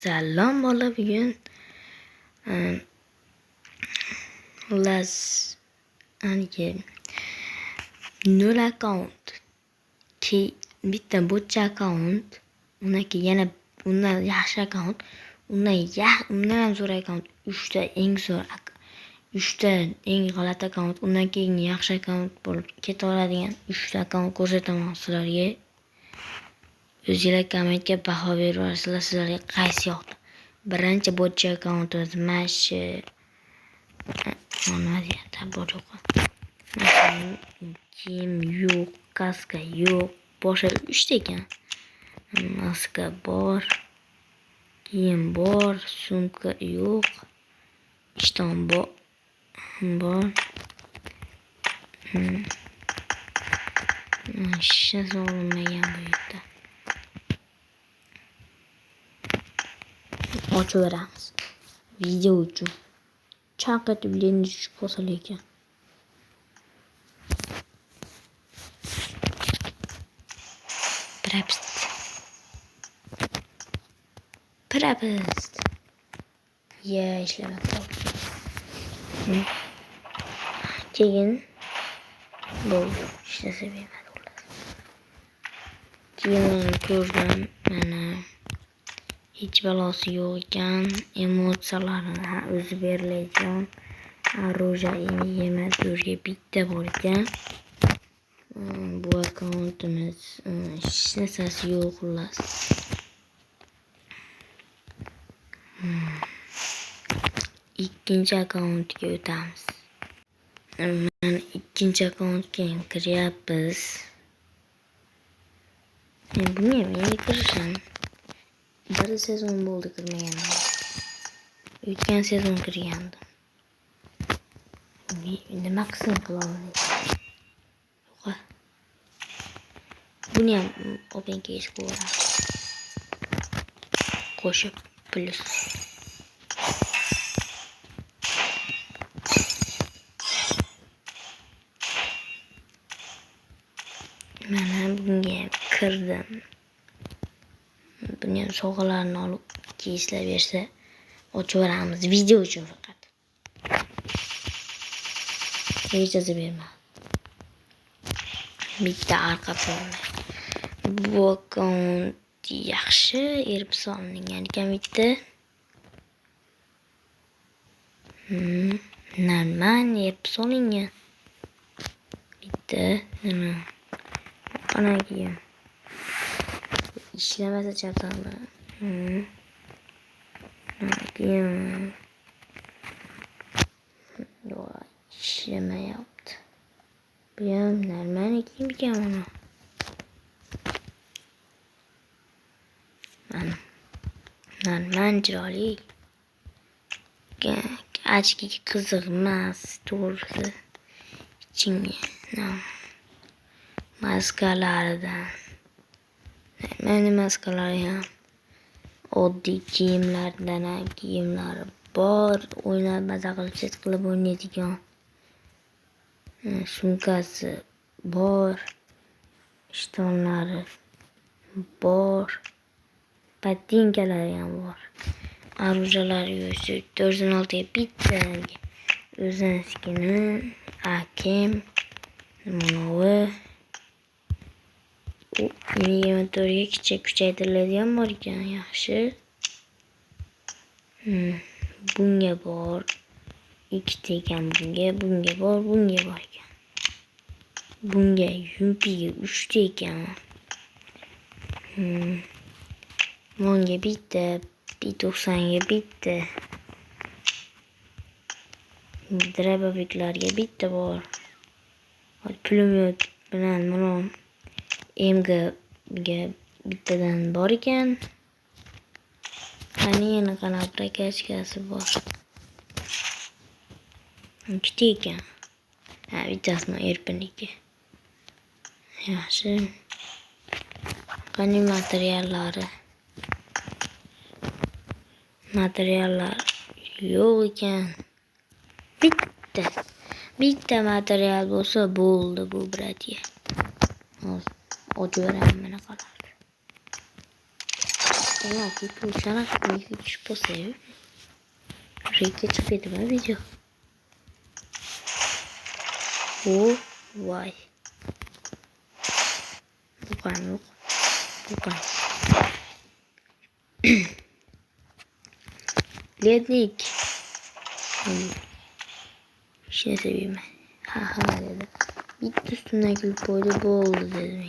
Salom bola, bugun xullas nol account bitta bo'cha account, undan keyin yana undan yaxshi account, undan ham zo'r account, 3 ta eng zo'r 3 ta eng g'alati account, undan keyin yaxshi account bo'lib ketaveradigan 3 ta account ko'rsataman sizlarga. O'zinglar kommentga baho beraversizlar, sizlarga qaysi yoqdi. Birinchi bo'cha akkauntimiz mana shu nima deyapti, bor yo'q. Kiyim yo'q, kaska yo'q, boshqa 3 ta ekan. Maska bor, kiyim bor, sumka yo'q, ishton bor. Hech narsa olmagan bu yerda. Ochaveramiz video uchun. Chaqirib leni tushib qolsa lekin. Prapst. Ya ishlamoqda. Keyin bu ishlasa bermadi ular. Keyin ko'rdim mana hech balosi yo'q ekan, emotsiyalarini o'zi beriladigan оружие yemadurga bitta bor ekan. Bu akkauntimiz hech narsasi yo'q xullas. Ikkinchi akkauntga o'tamiz. Mana ikkinchi akkauntga kiryapmiz. Bunga men kirishim. Bir sezon bo'ldi kirmaganman. O'tgan sezon kirgandim. Nima qilsam qilaman. Buni ham open case qo'yarman. Qo'shib plus. Mana bunga kirdim. Buni ham sovg'alarni olib keyslar bersa ochaveramiz video uchun faqat. Ijoza berma. Bitta arqa plana. Bu akkaunt yaxshi erib solingan ekan bitta. Normal erib solingan. Bitta nima? Ana keyin ishlamasa chaqaman. Keyin ishlamayapti. Bu ham normal ekan mana. Normal chiroyli. Achkiga qiziq emas, to'g'risi. Ichingga maskalaridan. Mana maskalari ham oddiy kiyimlardan kiyimlari bor, o'ynab maza qilib set qilib o'ynaydigan. Sumkasi bor, ishtonlari bor, patinkalari ham bor. Оружиялari esa 416 ga bitta o'zinikini AKM monovi 24 ga kuchaytiriladigan bor ekan, yaxshi. Bunga bor, ikkita ekan bunga bor ekan. Bunga yumpiga 3 ta ekan. Monga bitta, P90 ga bitta. Drabobiklarga bitta bor. Pulemyot bilan mana MG ga bittadan bor ekan. Qani yana qanaqa prokachkasi bor. Ikkita ekan. Bittasini erpiniki. Yaxshi. Qani materiallar yo'q ekan. Bitta material bo'lsa bo'ldi bu bratya. Hozir ochaveramiz mana qoladi. Ulan bir uçarak bir küçük posayı. Renkli çıkıyordu ben video. Oh vay. Bu kan yok. Bu kan. Lednik. İşine seveyim ben. Ha ha dedi. Bitti üstünden gülüp koydu bu oldu dedim.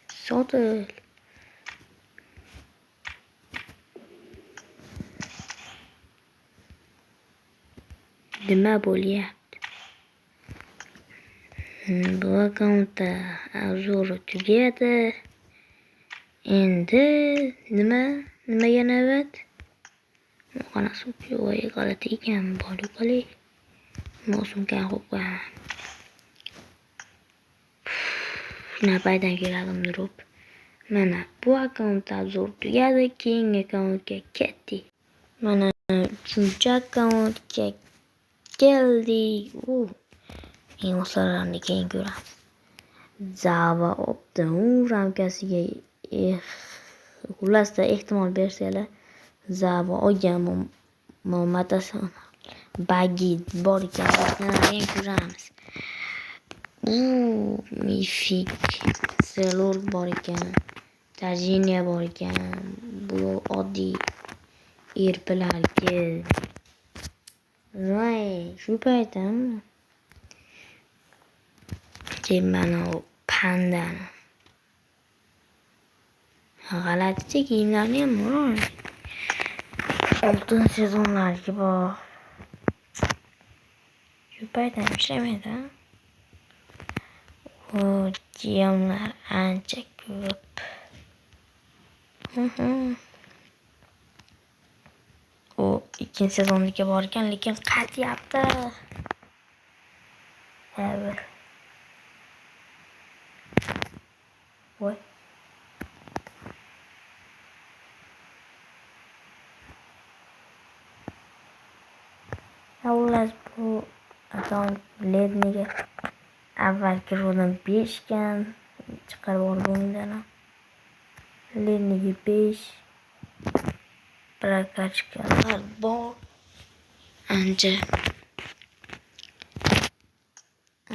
Sotel. Nima bo'lyapti? Bu akkauntda obzori tugadi. Endi nimaga navbat? Qanaqasi voy g'alati ekan, bor qolay. Mosumkan qo'ygan. Napaydan keladim durib. Mana bu akkaunt obzor tugadi, keyingi akkauntga ketdik. Mana 3-chi akkauntga keldik. Inglislarini keyin ko'ramiz. Java opti ramkasiga xullasda ehtimol bersalar Java olgan matasan bagi bor ekan. Keyin ko'ramiz. Mifik Selor bor ekan. Tajiniya bor ekan. Bu oddiy erpilarga. Voy, shu paytam mana o pandani. G'alati kiyimlarni ham bor. Oltin sezonlarga bor. Shu paytam ishlamaydi. Kiyimlar ancha ko'p. O ikkinchi sezonga borgan, lekin qaytyapti. Evet. Voy. Xullas bu akkaunt ledniga avvalgi ro'dan 5 kan chiqarib olgandan ledniga 5 prakachkalar bor. Ancha.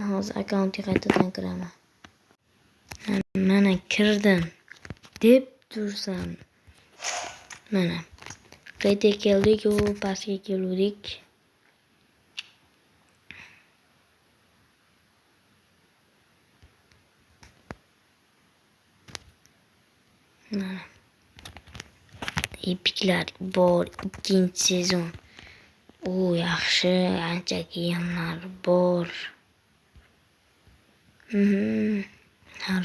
Hozir akkauntga qaytadan kiraman. Mana kirdim deb tursam. Mana qayta keldik, u pastga keldik. Mana epiklar bor, ikkinchi sezon. Yaxshi, ancha kiyimlar bor.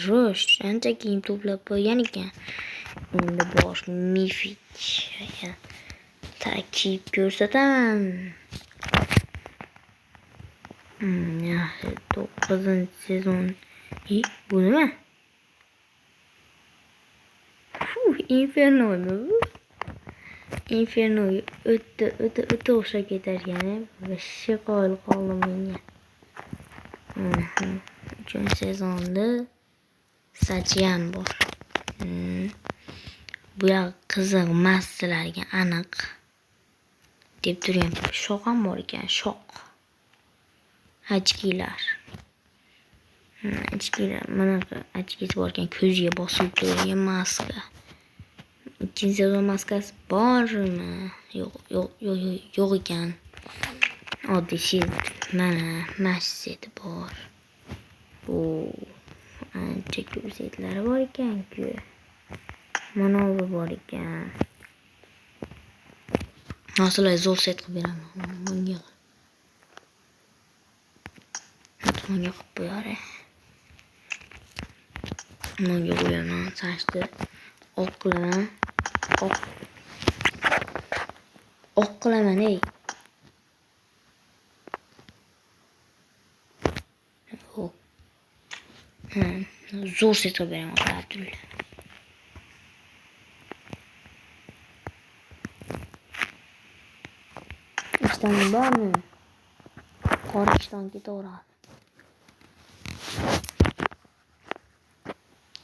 Xo'sh, ancha kiyim to'plab qo'ygan ekan. Endi bosh mifik tarkib ko'rsataman. Yaxshi, 9-sezon. Bu nima? Inferno. Inferno o'ta o'xshab ketarkan. Vashi qoyil qoldim menga. 3-sezonda Sachian bor. Bu yoq qiziq massalarga aniq deb turgan. Shoq ham bor ekan, shoq. Ochkilar. Mana ochkisi bor ekan, ko'ziga bosib turgan maska. 2-sezon maskasi bormi? Yo'q ekan. Oddiy shield. Mana mashseti bor. Ancha ko'p setlari bor ekan-ku. Mana bu bor ekan. Hozirlar zo'r set qilib beraman. Menga qilib qo'yare. Menga qo'yaman, saçni oq qilaman. Oq qilaman, ey. Zo'r set qilib beraman, qarab turinglar. İşten bormi? Qora ishton ketaveradi.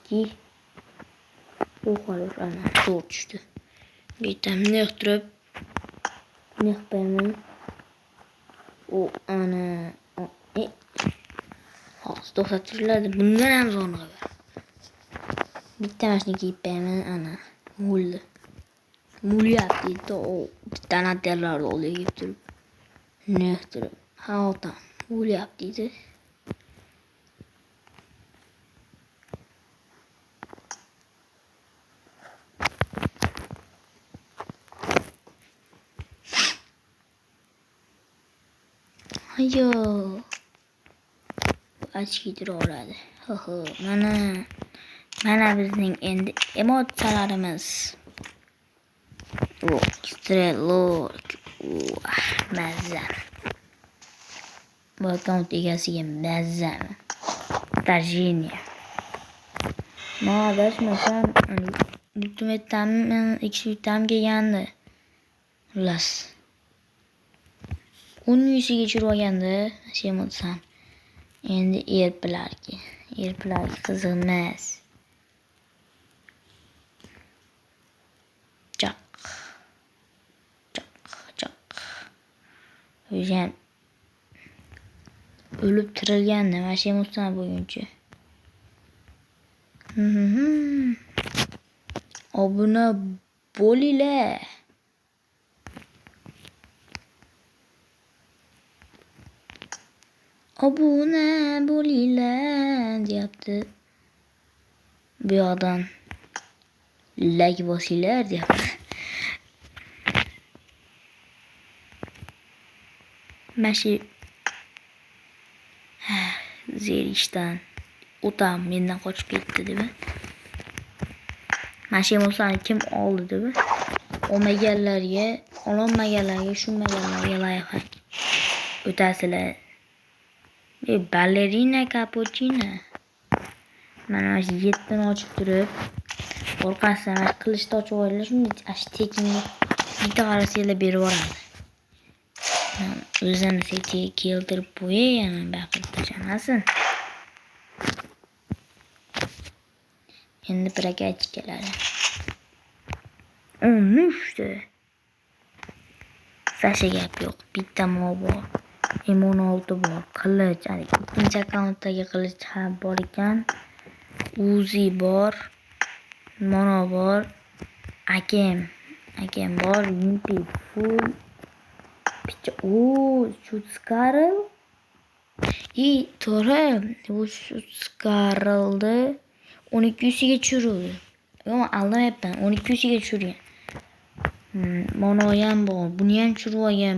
Ki O xolos ana to'rt tushdi. Bitamni yoqtirib nexpayman. O ana hozir to'xtatiladi. Bundan ham zo'rg'a bor. Bitta mashina kiyib qo'yaman ana. Muldi. Mulyapti to bittani terlarni oldiga kelib turib. Nextirib. Ha otam. Mulyapti deydi. Ayo. Achkidir oladi. Ho, mana bizning endi emotsiyalarimiz. Strelok. Mazza. Bu akkaunt egasiga mazza. Tajiniya. Adashmasam ultimate'dan X-Vitam kelgandi. Xullas. 10 yuziga tushirib olgandi, Shemotsam. Endi erpilarga qiziq emas. Chaq. O'zim o'lib tirilgandi, mana Shemotsam bo'yuncha. Obuna bo'linglar. Obuna bo'linglar deyapti. Bu yoqdan like bosinglar deyapti. Mashi zerishdan o'tam mendan qochib ketdi deb. Mashinalarni kim oldi deb. Olmaganlarga, ololmaganlarga, tushunmaganlarga layha. O'tasizlar. Ballerina cappuccino. Mana shu 7 ni ochib turib, orqasidan qilichni ochib olinglar, shunday tekinga bitta qarasanglar berib yuboradi. O'zini sekiga keltirib qo'yay, yana baqirib tashamasin. Endi prokatchi keladi. 13 ta. Sasha gap yo'q. Bitta bor. M16 bor. Qilich, ikkinchi akkauntdagi qilich ham bor ekan. Uzi bor. Mono bor. Akem bor. Yimpi full. Picha Schutzkarl. To'g'ri. Bu Schutzkarlni 12 ga tushirdi. Yo'q, aldamayapman. 12 ga tushirgan. Mono ham bor. Buni ham tushirib olgan.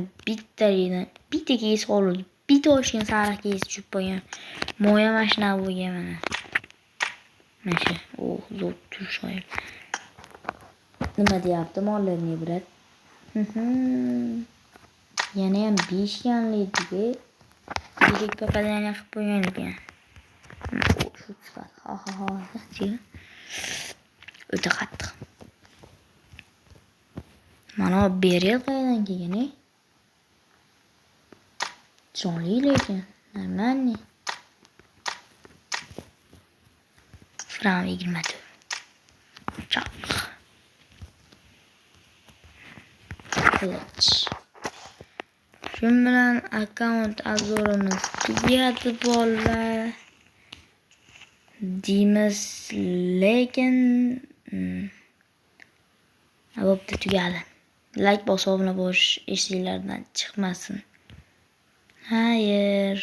Bitta keys qoldi. Bitta ochgan sariq keys tushib qolgan. Moya mashina bo'lgan mana. Mana zo'r tushayib. Nima deyapti mollarni brat? Yana ham 5 ganligiga yirik pokazaniya qilib qo'ygan ekan. Shu sifat. Ha. O'ta qattiq. Mana berel qayerdan kelgan-e? Jonli lekin, normalniy. Fram 24. Chaq. Qilich. Shu bilan akkaunt azorimiz tugadi bolalar. Deymiz, lekin bo'pti tugadi. Like bosib obuna bo'lish esingizlardan chiqmasin. Hayır.